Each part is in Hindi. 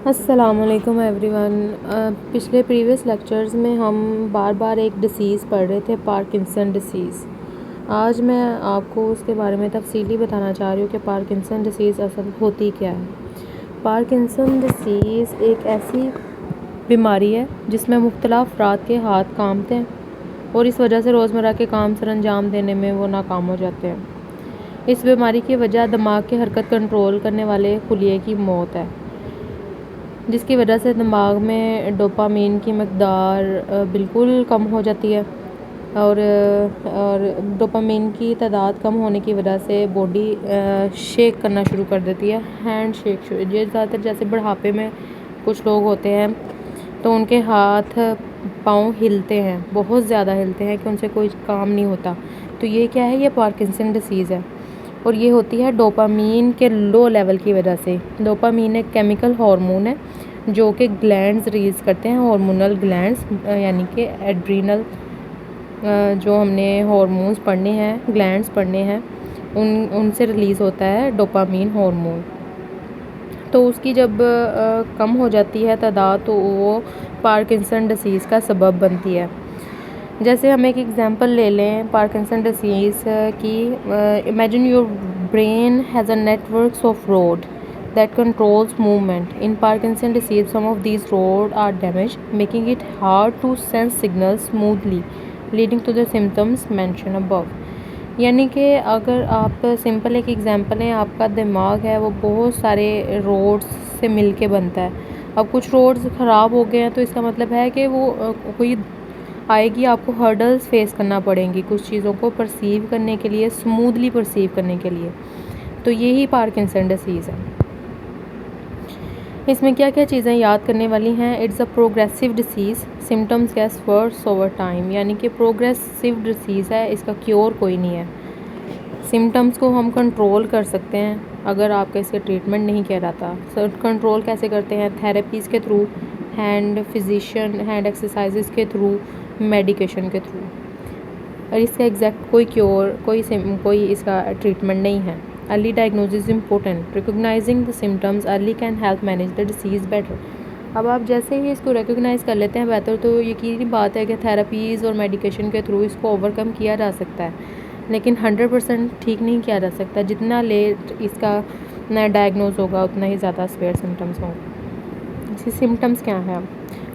अस्सलामुअलैकुम एवरीवन। पिछले प्रीवियस लेक्चर्स में हम बार बार एक डिसीज़ पढ़ रहे थे, पार्किंसन डिसीज़। आज मैं आपको उसके बारे में तफसीली बताना चाह रही हूँ कि पार्किंसन डिसीज़ असल होती क्या है। पार्किंसन डिसीज़ एक ऐसी बीमारी है जिसमें मुख्तलिफ अफराद के हाथ कांपते हैं और इस वजह से रोज़मर्रा के काम सर अंजाम देने में वो नाकाम हो जाते हैं। इस बीमारी की वजह दिमाग की हरकत कंट्रोल करने वाले खुलिये की मौत है, जिसकी वजह से दिमाग में डोपामीन की मकदार बिल्कुल कम हो जाती है और डोपामीन की तादाद कम होने की वजह से बॉडी शेक करना शुरू कर देती है। हैंड शेक ये ज़्यादातर जैसे बुढ़ापे में कुछ लोग होते हैं तो उनके हाथ पाँव हिलते हैं, बहुत ज़्यादा हिलते हैं कि उनसे कोई काम नहीं होता। तो ये क्या है, ये पार्किंसन डिसीज़ है और ये होती है डोपामीन के लो लेवल की वजह से। डोपामीन एक केमिकल हार्मोन है जो कि ग्लैंड्स रिलीज़ करते हैं, हार्मोनल ग्लैंड्स, यानी कि एड्रीनल जो हमने हार्मोन्स पढ़ने हैं, ग्लैंड्स पढ़ने हैं, उनसे रिलीज़ होता है डोपामीन हार्मोन। तो उसकी जब कम हो जाती है तादाद तो वो पार्किंसन डिसीज़ का सबब बनती है। जैसे हम एक एग्जांपल ले लें पार्किंसन डिसीज़ की। Imagine your brain has a networks of road that controls movement. In Parkinson disease, some of these roads are damaged, making it hard to sense signals smoothly, leading to the symptoms mentioned above. यानी कि अगर आप सिंपल एक एग्जांपल है, आपका दिमाग है वो बहुत सारे रोड्स से मिल के बनता है। अब कुछ रोड्स ख़राब हो गए हैं तो इसका मतलब है कि वो कोई आएगी, आपको हर्डल्स फेस करना पड़ेंगी कुछ चीज़ों को परसीव करने के लिए, स्मूथली परसीव करने के लिए। तो यही पार्किंसन डिसीज़ है। इसमें क्या क्या चीज़ें याद करने वाली हैं। It's a progressive disease, symptoms gets worse over time, यानी कि प्रोग्रेसिव डिसीज़ है, इसका क्योर कोई नहीं है। सिम्टम्स को हम कंट्रोल कर सकते हैं अगर आपका इसका ट्रीटमेंट नहीं किया जाता। कंट्रोल कैसे करते हैं? थेरेपीज़ के थ्रू, हैंड एक्सरसाइजेज़ के थ्रू, मेडिकेशन के थ्रू। और इसका एग्जैक्ट कोई क्योर, कोई इसका ट्रीटमेंट नहीं है। Early diagnosis is important, recognising the symptoms early can help manage the disease better. अब आप जैसे ही इसको रिकोगनाइज़ कर लेते हैं बेहतर, तो यकीनी बात है कि थेरेपीज़ और मेडिकेशन के थ्रू इसको ओवरकम किया जा सकता है, लेकिन 100% ठीक नहीं किया जा सकता। जितना लेट इसका डायग्नोज होगा उतना ही ज़्यादा स्पेयर सिम्टम्स होंगे। इसके सिम्टम्स क्या हैं?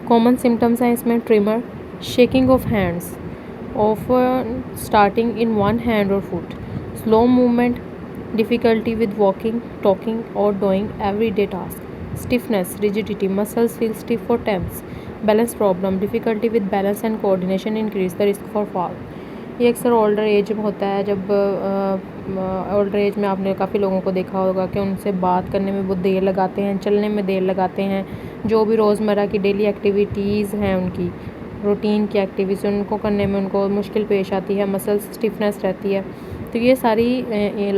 कॉमन सिम्टम्स हैं इसमें trimmer, shaking of hands often starting in one hand or foot, slow movement, difficulty with walking, talking or doing everyday tasks, stiffness, rigidity, muscles feel stiff or tense, balance problem, difficulty with balance and coordination, increase the risk for fall। ये अक्सर ओल्डर एज में होता है। जब ओल्डर एज में आपने काफ़ी लोगों को देखा होगा कि उनसे बात करने में बहुत देर लगाते हैं, चलने में देर लगाते हैं, जो भी रोज़मर्रा की डेली एक्टिविटीज़ हैं उनकी रूटीन की एक्टिविटीज़ उनको करने में उनको मुश्किल पेश आती है, मसल्स स्टिफनेस रहती है। तो ये सारी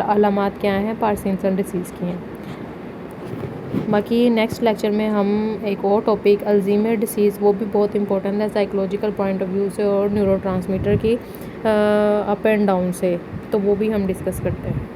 अलामात क्या हैं? पार्किंसन डिसीज़ की हैं। बाकी नेक्स्ट लेक्चर में हम एक और टॉपिक अल्ज़ीमर डिसीज़, वो भी बहुत इंपॉर्टेंट है साइकोलॉजिकल पॉइंट ऑफ व्यू से और न्यूरोट्रांसमीटर की अप एंड डाउन से, तो वो भी हम डिस्कस करते हैं।